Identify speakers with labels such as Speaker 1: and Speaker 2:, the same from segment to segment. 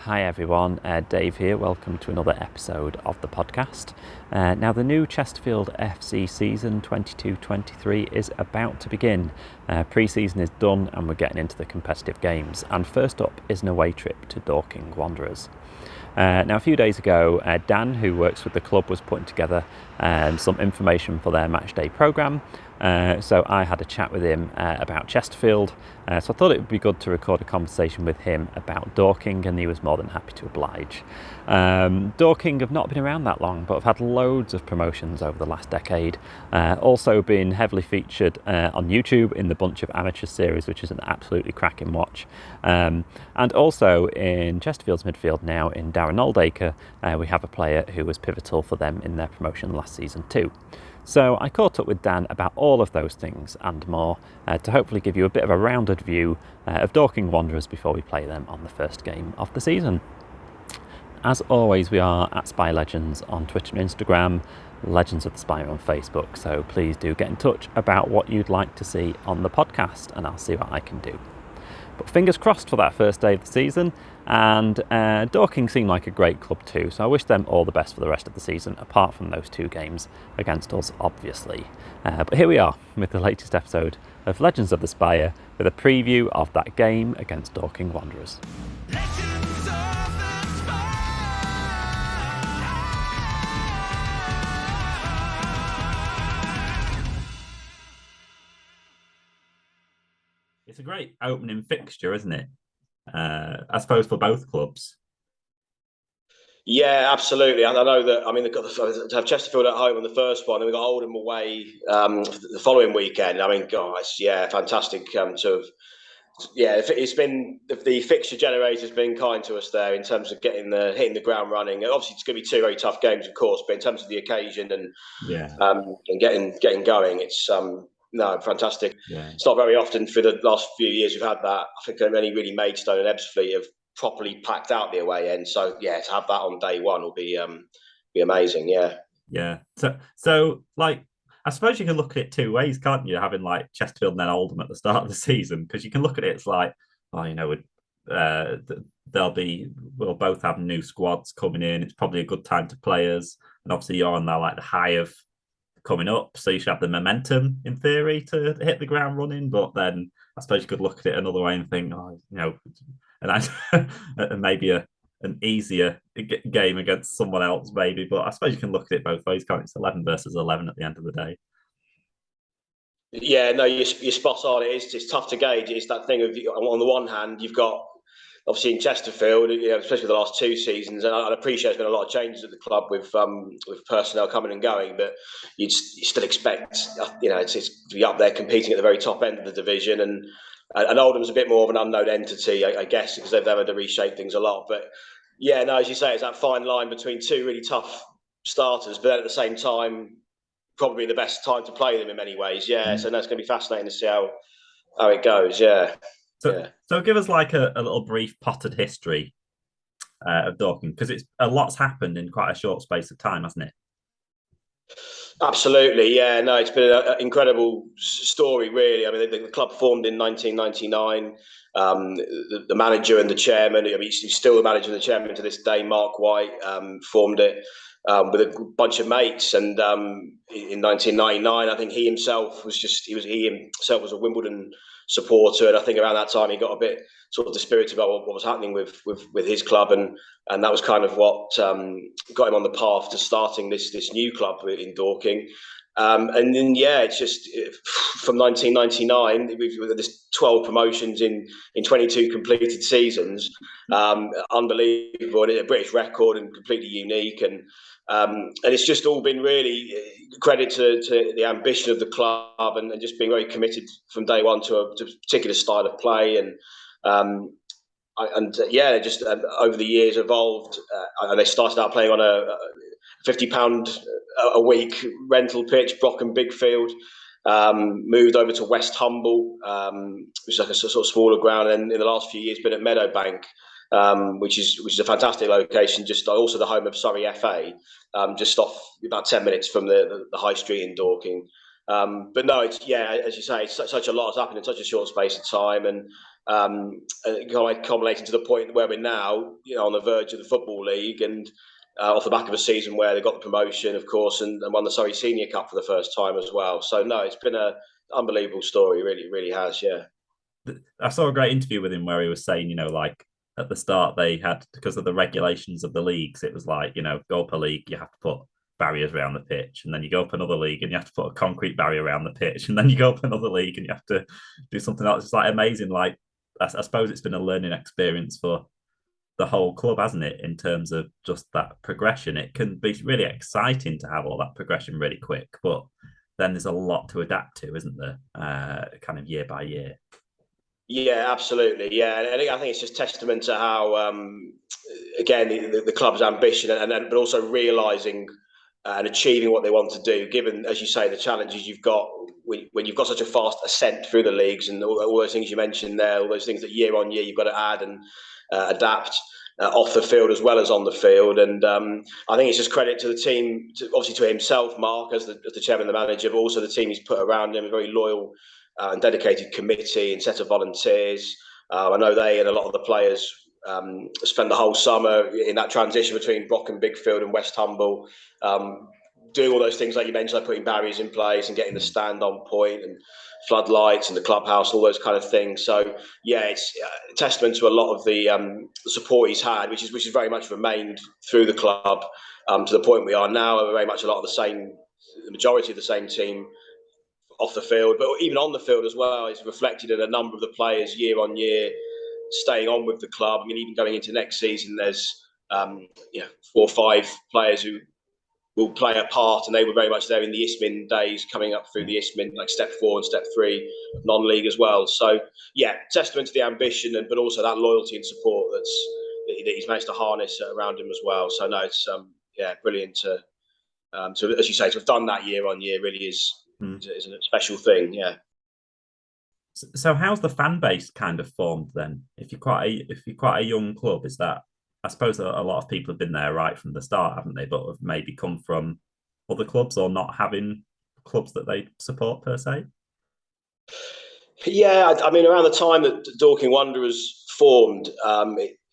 Speaker 1: Hi everyone, Dave here. Welcome to another episode of the podcast. Now the new Chesterfield FC season 22-23 is about to begin. Pre-season is done and we're getting into the competitive games. And first up is an away trip to Dorking Wanderers. Now a few days ago, Dan, who works with the club, was putting together some information for their matchday programme. So I had a chat with him about Chesterfield, so I thought it would be good to record a conversation with him about Dorking, and he was more than happy to oblige. Dorking have not been around that long, but have had loads of promotions over the last decade, also been heavily featured on YouTube in the Bunch of Amateurs series, which is an absolutely cracking watch, and also in Chesterfield's midfield now in Darren Oldaker. We have a player who was pivotal for them in their promotion last season too. So I caught up with Dan about all of those things and more to hopefully give you a bit of a rounded view of Dorking Wanderers before we play them on the first game of the season. As always, we are at Spy Legends on Twitter and Instagram, Legends of the Spy on Facebook, so please do get in touch about what you'd like to see on the podcast and I'll see what I can do. But fingers crossed for that first day of the season, and Dorking seem like a great club too, so I wish them all the best for the rest of the season, apart from those two games against us, obviously. But here we are with the latest episode of Legends of the Spire, with a preview of that game against Dorking Wanderers. It's a great opening fixture, isn't it? I suppose for both clubs.
Speaker 2: Yeah, absolutely. And I know that. I mean, they've got to have Chesterfield at home on the first one, and we've got Oldham away the following weekend. I mean, guys, yeah, fantastic. It's been the fixture generator's been kind to us there in terms of hitting the ground running. And obviously, it's going to be two very tough games, of course, but in terms of the occasion and getting going, it's no, fantastic.
Speaker 1: Yeah.
Speaker 2: It's not very often for the last few years we've had that. I think only really Maidstone and Ebbsfleet have properly packed out the away end. So yeah, to have that on day one will be amazing. Yeah.
Speaker 1: Yeah. So like, I suppose you can look at it two ways, can't you? Having like Chesterfield and then Oldham at the start of the season, because you can look at it, it's like, oh, you know, we'll both have new squads coming in. It's probably a good time to players, and obviously you're on like the high of coming up, so you should have the momentum in theory to hit the ground running. But then I suppose you could look at it another way and think, oh, you know, and maybe an easier game against someone else, maybe. But I suppose you can look at it both ways, can't you? It's 11 versus 11 at the end of the day.
Speaker 2: Yeah, no, you're spot on. It's tough to gauge. It's that thing of, on the one hand, you've got obviously in Chesterfield, especially the last two seasons, and I appreciate there's been a lot of changes at the club with personnel coming and going, but you still expect it's to be up there competing at the very top end of the division, and Oldham's a bit more of an unknown entity, I guess, because they've had to reshape things a lot. But yeah, no, as you say, it's that fine line between two really tough starters, but then at the same time, probably the best time to play them in many ways. Yeah, so that's going to be fascinating to see how it goes. Yeah.
Speaker 1: So give us like a little brief potted history of Dorking, because a lot's happened in quite a short space of time, hasn't it?
Speaker 2: Absolutely, yeah. No, it's been an incredible story, really. I mean, the club formed in 1999. The manager and the chairman, I mean, he's still the manager and the chairman to this day, Mark White, formed it with a bunch of mates. And in 1999, I think he himself was a Wimbledon supporter, and I think around that time he got a bit sort of dispirited about what was happening with his club, and that was kind of what got him on the path to starting this new club in Dorking. And then it's just from 1999 we've this 12 promotions in 22 completed seasons. Unbelievable, a British record and completely unique, and it's just all been really credit to the ambition of the club and just being very committed from day one to a particular style of play, and just over the years evolved, and they started out playing on a £50 a week rental pitch, Brocken Bigfield. Moved over to West Humble, which is like a sort of smaller ground, and in the last few years been at Meadowbank, which is a fantastic location. Just also the home of Surrey FA, just off about 10 minutes from the high street in Dorking. But no, as you say, such a lot has happened in such a short space of time, and culminating to the point where we're now, on the verge of the Football League, and off the back of a season where they got the promotion, of course, and won the Surrey Senior Cup for the first time as well. So no, it's been an unbelievable story, really has, yeah.
Speaker 3: I saw a great interview with him where he was saying, like at the start they had, because of the regulations of the leagues, it was like, go up a league, you have to put barriers around the pitch, and then you go up another league and you have to put a concrete barrier around the pitch, and then you go up another league and you have to do something else. It's like amazing. Like I suppose it's been a learning experience for the whole club, hasn't it, in terms of just that progression. It can be really exciting to have all that progression really quick, but then there's a lot to adapt to, isn't there, kind of year by year.
Speaker 2: Yeah, absolutely. Yeah, and I think it's just testament to how, again, the club's ambition, but also realising and achieving what they want to do, given, as you say, the challenges you've got when you've got such a fast ascent through the leagues, and all those things you mentioned there, all those things that year on year you've got to add and adapt off the field as well as on the field. And I think it's just credit to the team, obviously to himself, Mark, as the chairman and the manager, but also the team he's put around him, a very loyal and dedicated committee and set of volunteers. I know they and a lot of the players spent the whole summer in that transition between Brocken Bigfield and West Humble, doing all those things like you mentioned, like putting barriers in place and getting the stand on point and floodlights and the clubhouse, all those kind of things. So yeah, it's a testament to a lot of the support he's had, which is very much remained through the club to the point we are now. We're very much a lot of the majority of the same team off the field, but even on the field as well. It's reflected in a number of the players year on year staying on with the club. I mean, even going into next season, there's 4 or 5 players who will play a part, and they were very much there in the Isthmin days, coming up through the Isthmin, like step 4 and step 3 of non-league as well. So yeah, testament to the ambition, but also that loyalty and support that he's managed to harness around him as well. So no, it's brilliant to as you say, to have done that year on year really is a special thing. Yeah.
Speaker 3: So how's the fan base kind of formed then? If you're quite a young club, is that, I suppose a lot of people have been there right from the start, haven't they? But have maybe come from other clubs or not having clubs that they support per se.
Speaker 2: Yeah, I mean, around the time that Dorking Wanderers formed,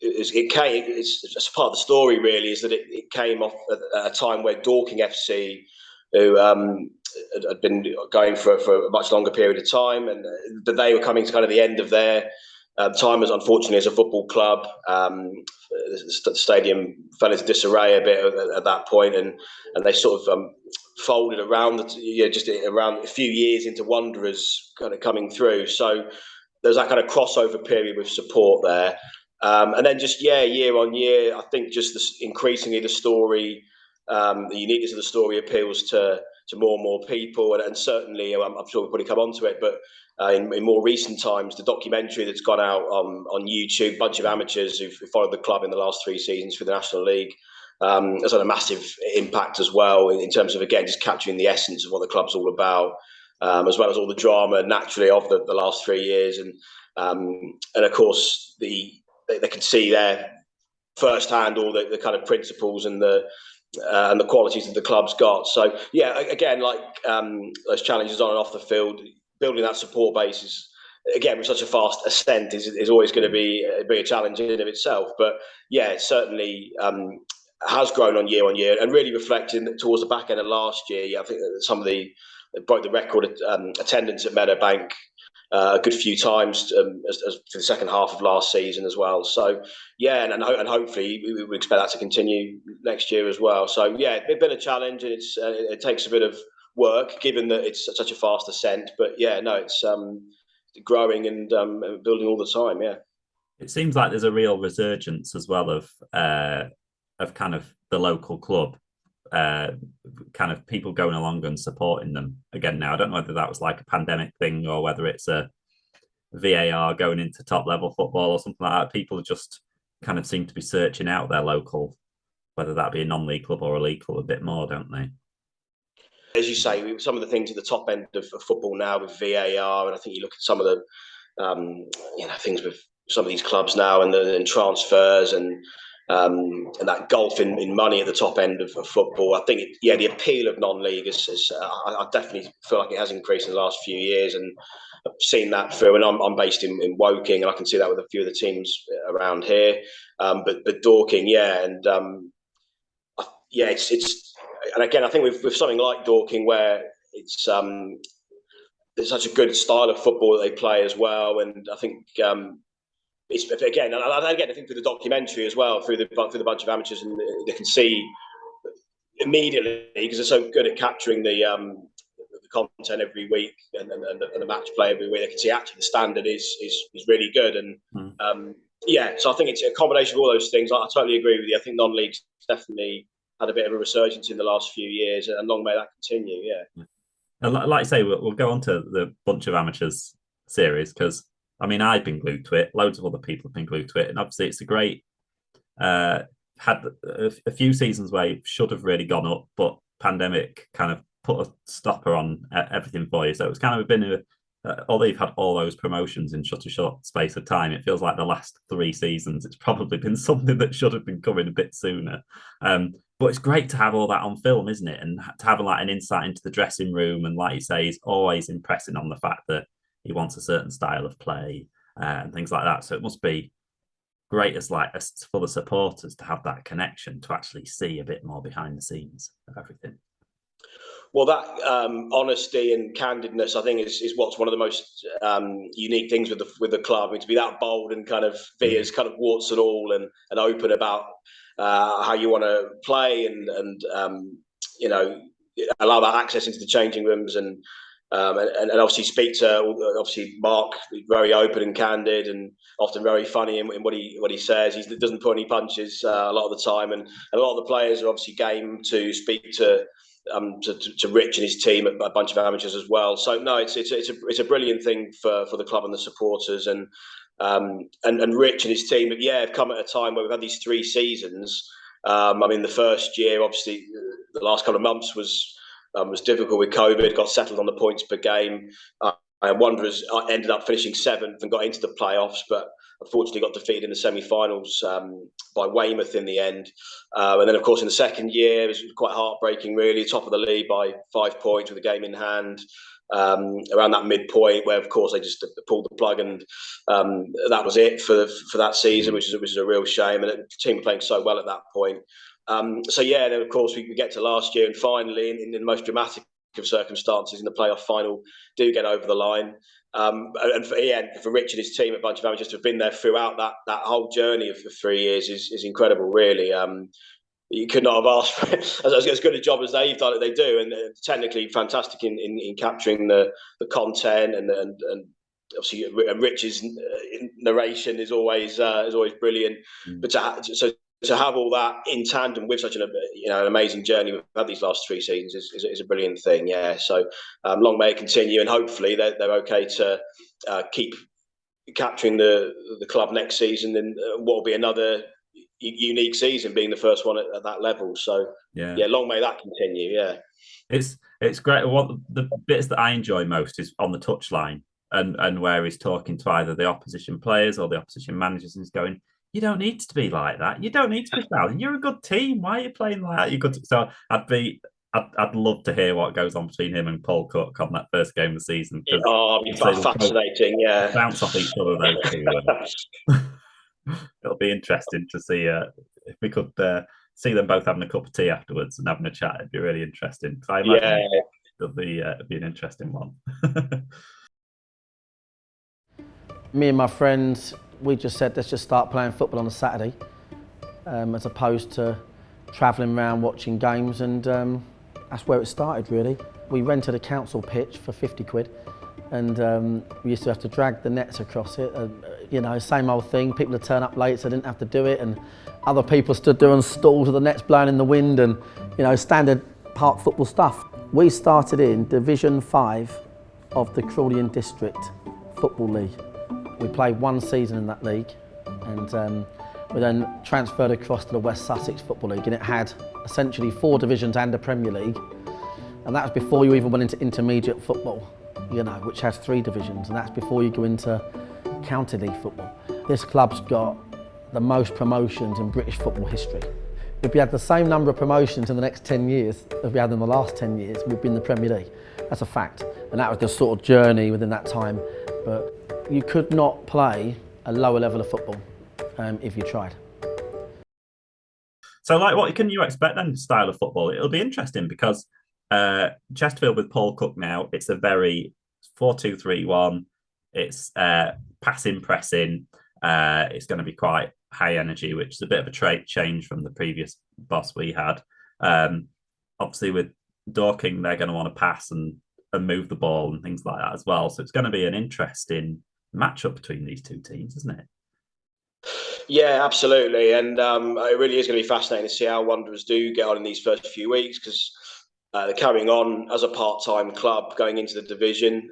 Speaker 2: it's just part of the story really, is that it came off at a time where Dorking FC, who had been going for a much longer period of time, and that they were coming to kind of the end of their time as, unfortunately, as a football club. The stadium fell into disarray a bit at that point, and they sort of folded around just around a few years into Wanderers kind of coming through. So there's that kind of crossover period with support there, and then just year on year, I think just increasingly the story, the uniqueness of the story appeals to more and more people, and certainly I'm sure we'll probably come on to it, but in more recent times, the documentary that's gone out on YouTube, a bunch of amateurs who've followed the club in the last 3 seasons for the National League, has had a massive impact as well in terms of, again, just capturing the essence of what the club's all about, as well as all the drama naturally of the last 3 years, and of course they can see there firsthand all the kind of principles and the qualities that the club's got. So yeah, again, like those challenges on and off the field, building that support base is, again, with such a fast ascent, is always going to be a challenge in and of itself. But yeah, it certainly has grown on year, and really reflecting towards the back end of last year. I think that broke the record attendance at Meadowbank a good few times as for the second half of last season as well. So yeah, and hopefully we would expect that to continue next year as well. So yeah, it's been a challenge, and it takes a bit of work given that it's such a fast ascent. But yeah, no, it's growing and building all the time. Yeah,
Speaker 3: it seems like there's a real resurgence as well of kind of the local club. Kind of people going along and supporting them again now. I don't know whether that was like a pandemic thing or whether it's a VAR going into top level football or something like that. People just kind of seem to be searching out their local, whether that be a non-league club or a league club, a bit more, don't they?
Speaker 2: As you say, some of the things at the top end of football now with VAR, and I think you look at some of the things with some of these clubs now and transfers and and that gulf in money at the top end of football. I think, the appeal of non-league I definitely feel like it has increased in the last few years, and I've seen that through. And I'm based in Woking, and I can see that with a few of the teams around here. But Dorking, it's and again, I think with something like Dorking, where it's there's such a good style of football that they play as well, and I think. It's, again, and I think through the documentary as well, through the bunch of amateurs, and they can see immediately, because they're so good at capturing the content every week and the match play every week. They can see actually the standard is really good, and so I think it's a combination of all those things. I totally agree with you. I think non-league's definitely had a bit of a resurgence in the last few years, and long may that continue. Yeah.
Speaker 3: And like I say, we'll go on to the bunch of amateurs series, because I mean, I've been glued to it. Loads of other people have been glued to it. And obviously, it's a great, had a few seasons where it should have really gone up, but pandemic kind of put a stopper on everything for you. So it's kind of been, although you've had all those promotions in such a short space of time, it feels like the last 3 seasons, it's probably been something that should have been coming a bit sooner. But it's great to have all that on film, isn't it? And to have like an insight into the dressing room. And like you say, he's always impressing on the fact that he wants a certain style of play and things like that. So it must be great as for the supporters to have that connection, to actually see a bit more behind the scenes of everything.
Speaker 2: Well, that honesty and candidness, I think, is what's one of the most unique things with the club. I mean, to be that bold and kind of be as kind of warts and all and open about how you want to play and allow that access into the changing rooms and obviously speak to Mark, very open and candid, and often very funny in what he says. He doesn't pull any punches a lot of the time, and a lot of the players are obviously game to speak to Rich and his team, a bunch of amateurs as well. So no, it's a brilliant thing for the club and the supporters, and Rich and his team have come at a time where we've had these 3 seasons. I mean, the first year, obviously, the last couple of months was difficult with COVID, got settled on the points per game. Wanderers ended up finishing 7th and got into the playoffs, but unfortunately got defeated in the semi-finals by Weymouth in the end. And then, of course, in the second year, it was quite heartbreaking, really, top of the league by 5 points with a game in hand. Around that midpoint, where of course they just pulled the plug, and that was it for that season, which is a real shame. And the team were playing so well at that point. Then of course we get to last year, and finally, in the most dramatic of circumstances, in the playoff final, do get over the line. And for Rich and his team, a bunch of amateurs to have been there throughout that whole journey of 3 years is incredible, really. You could not have asked for as good a job as they've done. They do, and technically fantastic in capturing the content, and obviously Rich's narration is always brilliant. But to have all that in tandem with such an amazing journey we've had these last 3 seasons is a brilliant thing. Yeah, so long may it continue, and hopefully they're okay to keep capturing the club next season, and what will be another unique season, being the first one at that level. So long may that continue. Yeah,
Speaker 3: it's great. What the bits that I enjoy most is on the touchline and where he's talking to either the opposition players or the opposition managers, and he's going, "You don't need to be like that. You don't need to be fouling. You're a good team. Why are you playing like that? You're good." So I'd love to hear what goes on between him and Paul Cook on that first game of the season.
Speaker 2: It'll be fascinating. Yeah,
Speaker 3: bounce off each other. Those two. It'll be interesting to see if we could see them both having a cup of tea afterwards and having a chat. It'd be really interesting. I imagine it'll be an interesting one.
Speaker 4: Me and my friends, we just said, let's just start playing football on a Saturday, as opposed to travelling around watching games, and that's where it started, really. We rented a council pitch for 50 quid, and we used to have to drag the nets across it. Same old thing, people would turn up late so I didn't have to do it, and other people stood there on stools with the nets blowing in the wind, and standard park football stuff. We started in Division 5 of the Crawley District Football League. We played 1 season in that league, and we then transferred across to the West Sussex Football League, and it had essentially 4 divisions and a Premier League, and that was before you even went into intermediate football, which has 3 divisions, and that's before you go into county league football. This club's got the most promotions in British football history. If we had the same number of promotions in the next 10 years as we had in the last 10 years, we'd be in the Premier League. That's a fact. And that was the sort of journey within that time. But you could not play a lower level of football if you tried.
Speaker 3: So, like, what can you expect then, style of football? It'll be interesting because Chesterfield with Paul Cook now, it's a very 4-2-3-1. It's passing, pressing. It's going to be quite high energy, which is a bit of a trait change from the previous boss we had. Obviously, with Dorking, they're going to want to pass and move the ball and things like that as well. So it's going to be an interesting matchup between these two teams, isn't it?
Speaker 2: Yeah, absolutely. And it really is going to be fascinating to see how Wanderers do get on in these first few weeks, because they're carrying on as a part-time club going into the division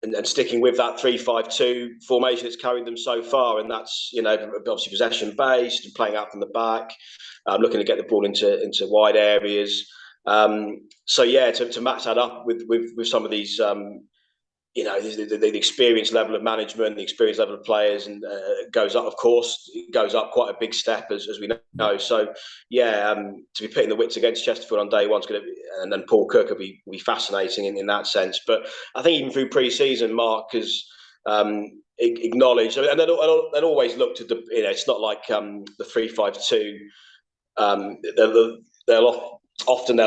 Speaker 2: and sticking with that 3-5-2 formation that's carried them so far. And that's, obviously possession-based and playing out from the back, looking to get the ball into wide areas. So, yeah, to match that up with some of these the experience level of management, the experience level of players, and goes up. Of course, it goes up quite a big step, as we know. So, yeah, to be pitting the wits against Chesterfield on day one is going to be, and then Paul Cook will be fascinating in that sense. But I think even through pre-season, Mark has acknowledged, and they'll always look to the. It's not like the 3-5-2. They'll often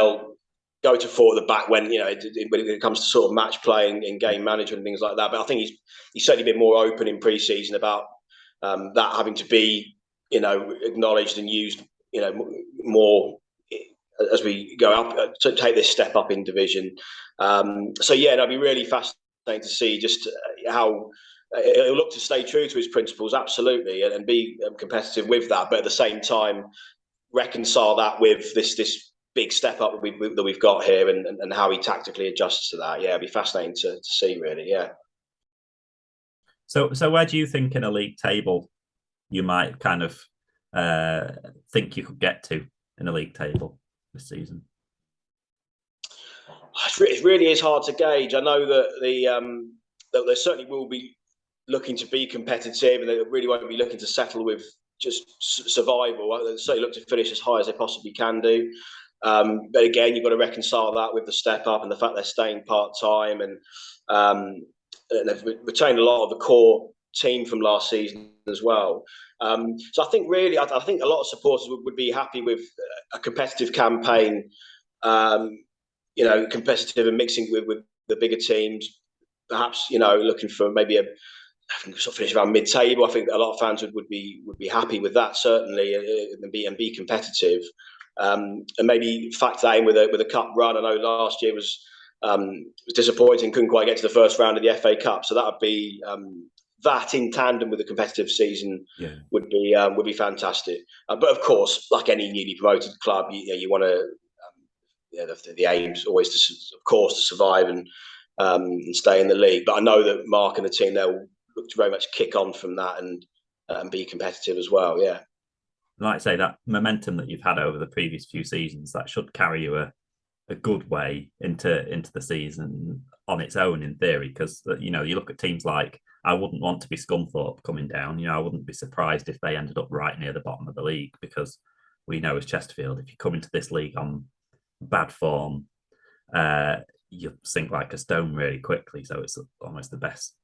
Speaker 2: go to four at the back when it comes to sort of match playing in game management and things like that. But I think he's certainly been more open in pre-season about that having to be acknowledged and used more as we go up to take this step up in division. So yeah, it'll be really fascinating to see just how he'll look to stay true to his principles, absolutely, and be competitive with that, but at the same time reconcile that with this big step up that we've got here, and how he tactically adjusts to that. Yeah, it'd be fascinating to see, really. Yeah.
Speaker 3: So where do you think in a league table you might kind of think you could get to in a league table this season?
Speaker 2: It really is hard to gauge. I know that that they certainly will be looking to be competitive, and they really won't be looking to settle with just survival. They certainly look to finish as high as they possibly can do. But again, you've got to reconcile that with the step up and the fact they're staying part-time, and they've retained a lot of the core team from last season as well. So I think really, I think a lot of supporters would be happy with a competitive campaign, competitive and mixing with the bigger teams, perhaps, looking for maybe a sort of finish around mid-table. I think a lot of fans would be happy with that, certainly, and be competitive. And maybe factor that in with a cup run. I know last year was disappointing, couldn't quite get to the first round of the FA Cup. So that would be that in tandem with a competitive season would be fantastic. But of course, like any newly promoted club, you want to the aim is always to survive and stay in the league. But I know that Mark and the team, they'll look to very much kick on from that and be competitive as well. Yeah.
Speaker 3: Like I say, that momentum that you've had over the previous few seasons, that should carry you a good way into the season on its own, in theory, because you look at teams like, I wouldn't want to be Scunthorpe coming down. I wouldn't be surprised if they ended up right near the bottom of the league, because we know as Chesterfield, if you come into this league on bad form, you sink like a stone really quickly. So it's almost the best.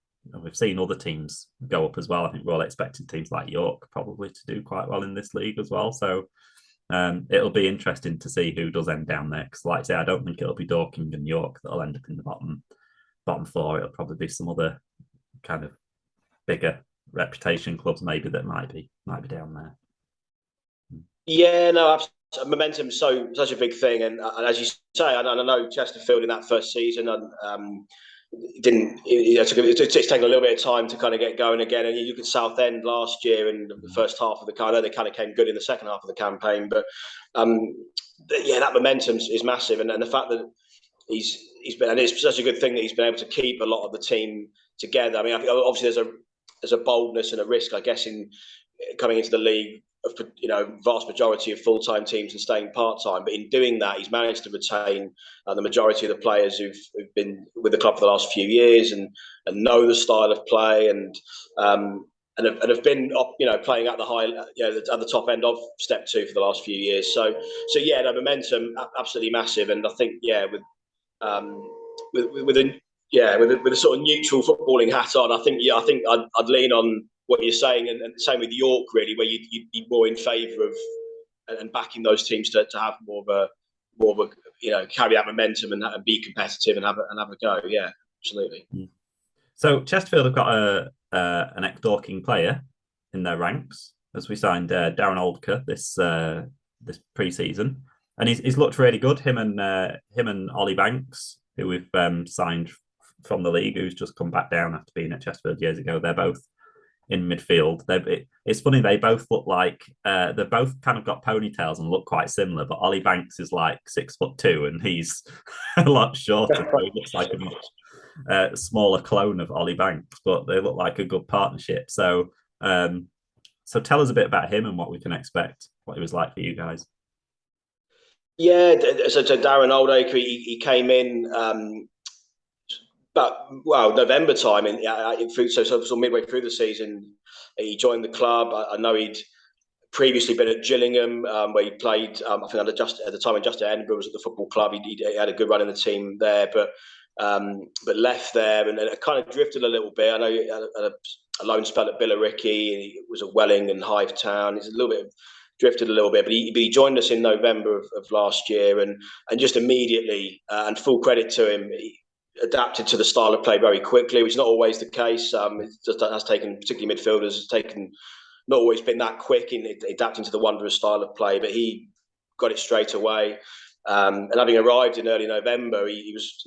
Speaker 3: We've seen other teams go up as well. I think we're all expecting teams like York probably to do quite well in this league as well. So it'll be interesting to see who does end down there. Because, like I say, I don't think it'll be Dorking and York that'll end up in the bottom four. It'll probably be some other kind of bigger reputation clubs, maybe, that might be down there.
Speaker 2: Yeah, no, absolutely. Momentum's such a big thing, and as you say, I know Chesterfield in that first season it's taken a little bit of time to kind of get going again. And you look at Southend last year in the first half of the campaign. I know they kind of came good in the second half of the campaign, but that momentum is massive, and the fact that he's been, and it's such a good thing that he's been able to keep a lot of the team together. I mean, obviously there's a boldness and a risk, I guess, in coming into the league of vast majority of full-time teams and staying part-time, but in doing that, he's managed to retain the majority of the players who've been with the club for the last few years and know the style of play, and have been playing at the high, at the top end of step 2 for the last few years. So yeah, the momentum absolutely massive, and I think with a sort of neutral footballing hat on, I think I'd lean on what you're saying, and same with York really, where you'd be more in favour of and backing those teams to have more of a carry that momentum and be competitive and have a go. Yeah, absolutely.
Speaker 3: So Chesterfield have got an ex-Dorking player in their ranks, as we signed Darren Oldaker this pre-season, and he's looked really good. Him and Ollie Banks, who we've signed from the league, who's just come back down after being at Chesterfield years ago. They're both in midfield. It's funny, they both look like they've both kind of got ponytails and look quite similar, but Ollie Banks is like 6'2" and he's a lot shorter, so he looks like a much smaller clone of Ollie Banks, but they look like a good partnership. So tell us a bit about him and what we can expect, what he was like for you guys.
Speaker 2: Yeah, so Darren Oldaker, he came in November time, so midway through the season, he joined the club. I know he'd previously been at Gillingham, where he played. I think at the time when Justin Edinburgh was at the football club, he had a good run in the team there, but left there and kind of drifted a little bit. I know he had a loan spell at Billericay, and he was at Welling and Hive Town. He's drifted a little bit, but he joined us in November of last year, and just immediately, and full credit to him, he adapted to the style of play very quickly, which is not always the case. It just has taken, particularly midfielders, has taken not always been that quick in adapting to the Wanderers style of play, but he got it straight away. And having arrived in early November, he was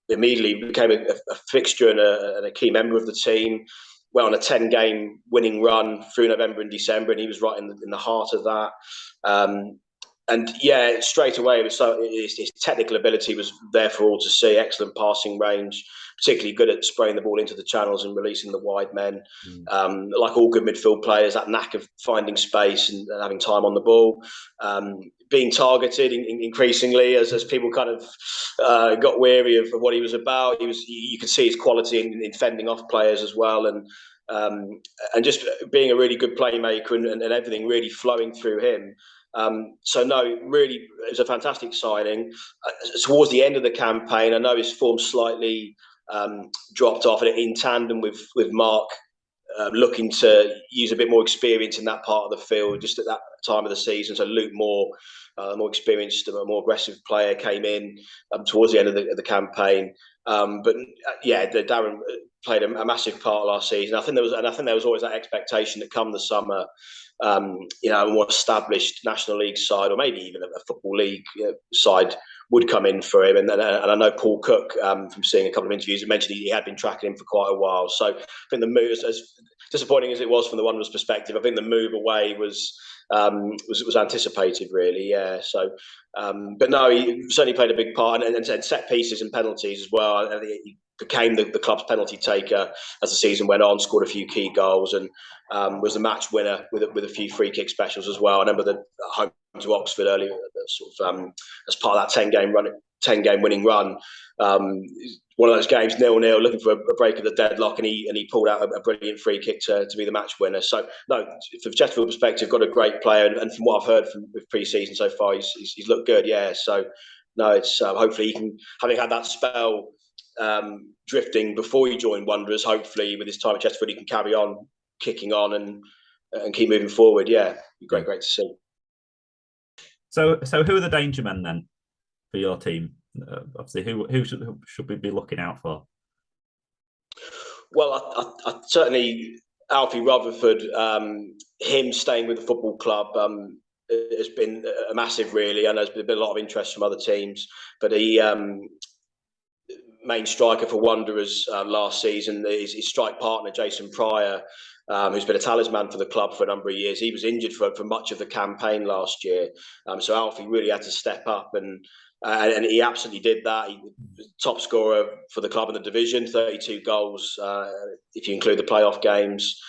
Speaker 2: immediately became a fixture and a key member of the team. Went on a 10-game winning run through November and December, and he was right in the heart of that. And yeah, straight away, his technical ability was there for all to see. Excellent passing range, particularly good at spraying the ball into the channels and releasing the wide men. Like all good midfield players, that knack of finding space and having time on the ball. Being targeted increasingly as people kind of got weary of what he was about. You could see his quality in fending off players as well, and just being a really good playmaker and everything really flowing through him. So no, really, it was a fantastic signing. Towards the end of the campaign, I know his form slightly dropped off, and in tandem with Mark looking to use a bit more experience in that part of the field just at that time of the season. So Luke Moore, more experienced, a more aggressive player, came in towards the end of the campaign. But Darren played a massive part last season. I think there was always that expectation that come the summer, a more established National League side, or maybe even a Football League side, would come in for him. And I know Paul Cook, from seeing a couple of interviews, mentioned he had been tracking him for quite a while. So I think the move, as disappointing as it was from the Wanderers' perspective, I think the move away was anticipated, really. Yeah. So, but no, he certainly played a big part, and set pieces and penalties as well. I think he became the club's penalty taker as the season went on. Scored a few key goals, and was the match winner with a few free kick specials as well. I remember the home to Oxford earlier, as part of that 10-game winning run. One of those games 0-0, looking for a break of the deadlock, and he pulled out a brilliant free kick to be the match winner. So no, from Chesterfield perspective, got a great player, and from what I've heard with pre-season so far, he's looked good. Yeah, so no, it's hopefully he can, having had that spell drifting before he joined Wanderers, hopefully with his time at Chesterfield, he can carry on kicking on and keep moving forward. Yeah, great to see.
Speaker 3: So who are the danger men then for your team? Obviously, who should we be looking out for?
Speaker 2: Well, I certainly Alfie Rutherford. Him staying with the football club has been a massive, really. I know there's been a lot of interest from other teams, but he main striker for Wanderers last season. His strike partner Jason Pryor, who's been a talisman for the club for a number of years. He was injured for much of the campaign last year, so Alfie really had to step up, and he absolutely did that. He was top scorer for the club in the division, 32 goals if you include the playoff games.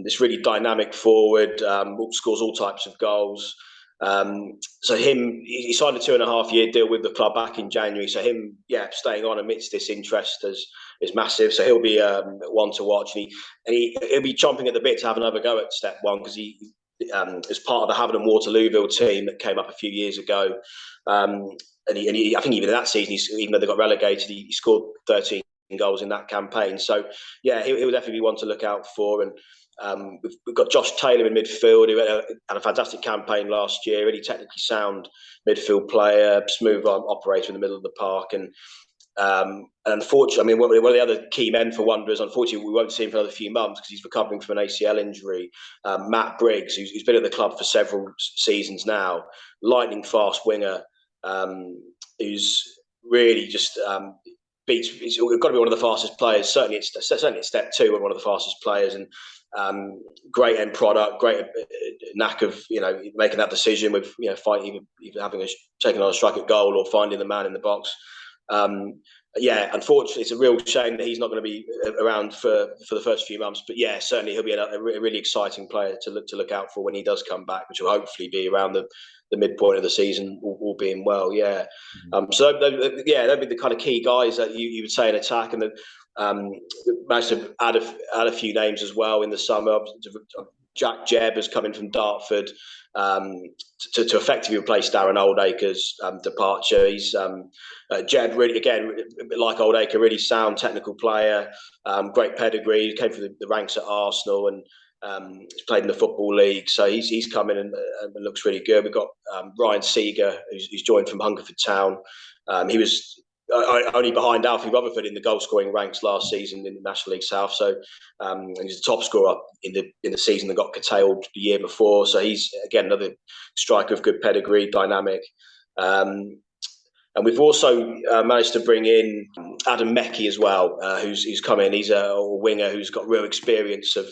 Speaker 2: This really dynamic forward, scores all types of goals. So he signed a 2.5-year deal with the club back in January. So him, staying on amidst this interest massive. So he'll be one to watch, and he'll be chomping at the bit to have another go at step one, because he as part of the Havant and Waterlooville team that came up a few years ago. And he, I think even in that season, even though they got relegated, he scored 13 goals in that campaign. So yeah, he'll definitely be one to look out for. And we've got Josh Taylor in midfield, who had a fantastic campaign last year. Really technically sound midfield player, smooth operator in the middle of the park. And unfortunately, I mean, one of the other key men for Wanderers, unfortunately, we won't see him for another few months because he's recovering from an ACL injury. Matt Briggs, who's been at the club for several seasons now, lightning fast winger, who's really just beats. He's got to be one of the fastest players. Certainly at step two, one of the fastest players, and great end product, great knack of making that decision with fighting, even having taking on a strike at goal or finding the man in the box. Yeah, unfortunately, it's a real shame that he's not going to be around for the first few months. But yeah, certainly he'll be a really exciting player to look out for when he does come back, which will hopefully be around the midpoint of the season, all being well. Yeah. So that'd be the kind of key guys that you would say in attack, and then managed to add a few names as well in the summer. Jack Jebb has come in from Dartford to effectively replace Darren Oldaker's departure. He's Jebb, really, again, like Oldaker, really sound technical player, great pedigree. He came from the ranks at Arsenal and he's played in the Football League. So he's come in and looks really good. We've got Ryan Seeger, who's joined from Hungerford Town. He was only behind Alfie Rutherford in the goal scoring ranks last season in the National League South. So he's the top scorer in the season that got curtailed the year before. So he's again another striker of good pedigree, dynamic. And we've also managed to bring in Adam Meckie as well, who's come in. He's a winger who's got real experience of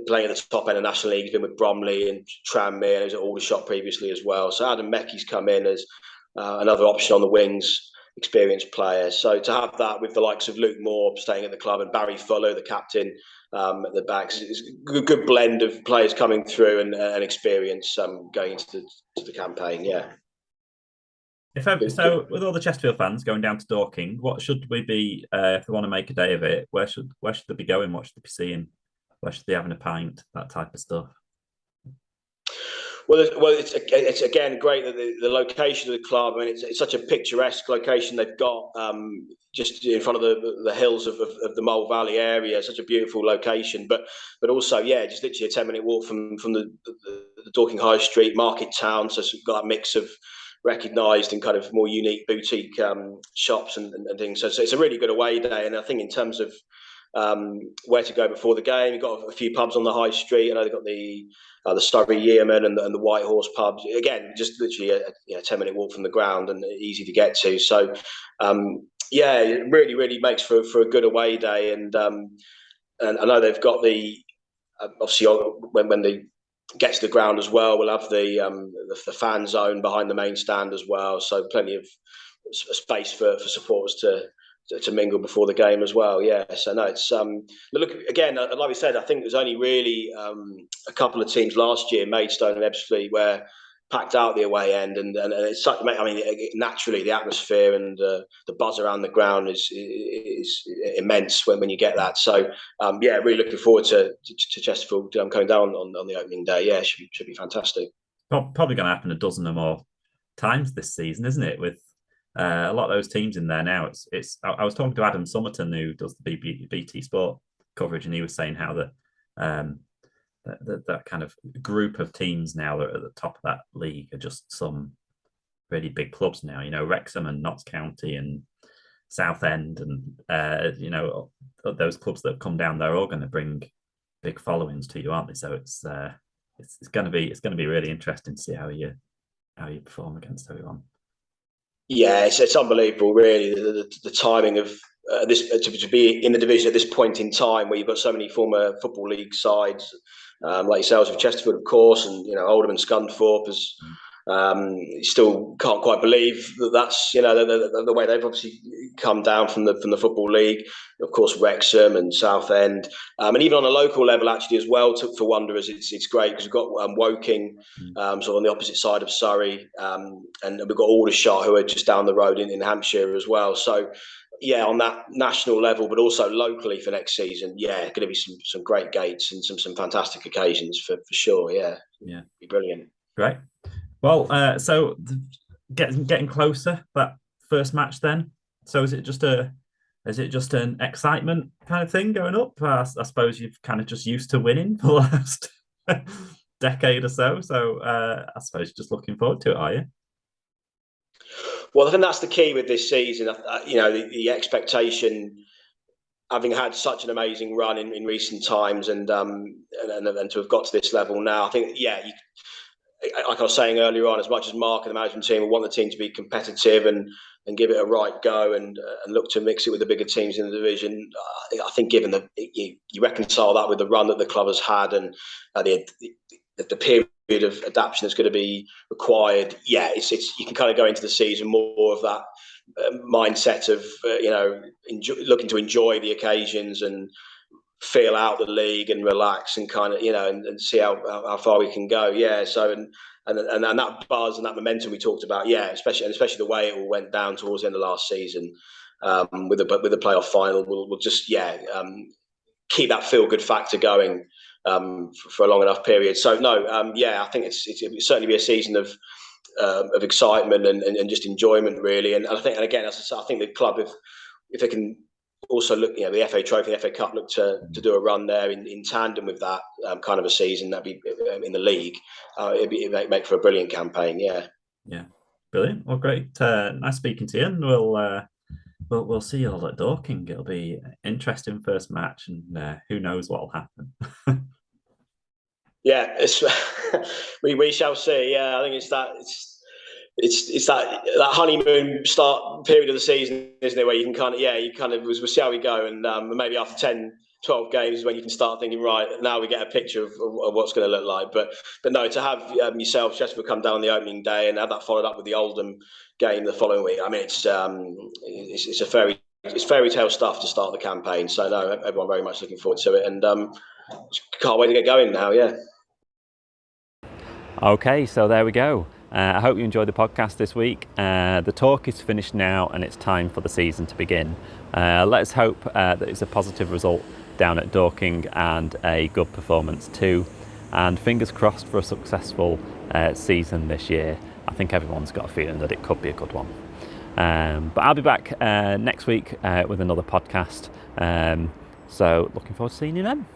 Speaker 2: playing at the top end of the National League. He's been with Bromley and Tranmere, and he was at Aldershot previously as well. So Adam Meckie's come in as another option on the wings, experienced player. So to have that with the likes of Luke Moore staying at the club and Barry Fuller, the captain, at the back, it's a good blend of players coming through and experience going into the campaign. Yeah.
Speaker 3: So with all the Chesterfield fans going down to Dorking, what should we be if they want to make a day of it? Where should they be going? What should they be seeing? Where should they be having a pint? That type of stuff.
Speaker 2: Well, it's again great that the location of the club. I mean, it's such a picturesque location they've got just in front of the hills of the Mole Valley area. Such a beautiful location, but also just literally a 10-minute walk from the Dorking High Street market town. So it's got that mix of recognised and kind of more unique boutique shops and things. So it's a really good away day, and I think in terms of where to go before the game, you've got a few pubs on the high street. I know they've got the Surrey Yeoman and the White Horse pubs. Again, just literally a 10-minute walk from the ground and easy to get to. So it really makes for a good away day. And I know they've got obviously when they get to the ground as well, we'll have the fan zone behind the main stand as well. So plenty of space for supporters to mingle before the game as well. Yeah, so no, it's look, again, like we said, I think there's only really a couple of teams last year, Maidstone and Ebbsfleet, where packed out the away end, and it's such, I mean, naturally the atmosphere and the buzz around the ground is immense when you get that. So really looking forward to Chesterfield coming down on the opening day. Yeah, should be fantastic.
Speaker 3: Probably going to happen a dozen or more times this season, isn't it? With a lot of those teams in there now. I was talking to Adam Summerton, who does the BT Sport coverage, and he was saying how that kind of group of teams now that are at the top of that league are just some really big clubs now. Wrexham and Notts County and Southend, and those clubs that have come down, they're all going to bring big followings to you, aren't they? So it's going to be really interesting to see how you perform against everyone. Yeah,
Speaker 2: it's unbelievable, really, the timing of this to be in the division at this point in time, where you've got so many former Football League sides, like yourselves with Chesterfield, of course, and Oldham and Scunthorpe. Still can't quite believe that's the way they've obviously come down from the Football League. Of course, Wrexham and Southend, and even on a local level, actually, as well, for Wanderers, it's great because we've got Woking, sort of on the opposite side of Surrey, and we've got Aldershot, who are just down the road in Hampshire as well. So on that national level, but also locally for next season, going to be some great gates and some fantastic occasions for sure.
Speaker 3: Yeah,
Speaker 2: be brilliant.
Speaker 3: Great. Well, so getting closer, that first match then. So is it just an excitement kind of thing going up? I suppose you've kind of just used to winning for the last decade or so. So I suppose you're just looking forward to it, are you?
Speaker 2: Well, I think that's the key with this season. The expectation, having had such an amazing run in recent times, and to have got to this level now, I think, like I was saying earlier on, as much as Mark and the management team will want the team to be competitive and give it a right go and look to mix it with the bigger teams in the division, I think given that you reconcile that with the run that the club has had and the period of adaptation that's going to be required, you can kind of go into the season more of that mindset of looking to enjoy the occasions and feel out the league and relax and kind of and see how far we can go. So and that buzz and that momentum we talked about, especially the way it all went down towards the end of last season with the playoff final, we'll just keep that feel good factor going for a long enough period. So I think it will certainly be a season of excitement and just enjoyment really. And I think, and again, as I said, I think the club, if they can also look, the FA Trophy, the FA Cup, look to do a run there in tandem with that kind of a season, that'd be in the league. It'd make for a brilliant campaign.
Speaker 3: Yeah, brilliant. Well, great. Nice speaking to you, and we'll see you all at Dorking. It'll be an interesting first match, and who knows what'll happen.
Speaker 2: We shall see. I think it's that honeymoon start period of the season, isn't it, where you can we'll see how we go, and maybe after 10, 12 games when you can start thinking, right, now we get a picture of what's going to look like. But no, to have yourself, Chesterfield, come down on the opening day and have that followed up with the Oldham game the following week, I mean, it's fairy tale stuff to start the campaign. So no, everyone very much looking forward to it, and can't wait to get going now.
Speaker 1: Okay, so there we go. I hope you enjoyed the podcast this week. The talk is finished now and it's time for the season to begin. Let's hope that it's a positive result down at Dorking and a good performance too. And fingers crossed for a successful season this year. I think everyone's got a feeling that it could be a good one. But I'll be back next week with another podcast. So looking forward to seeing you then.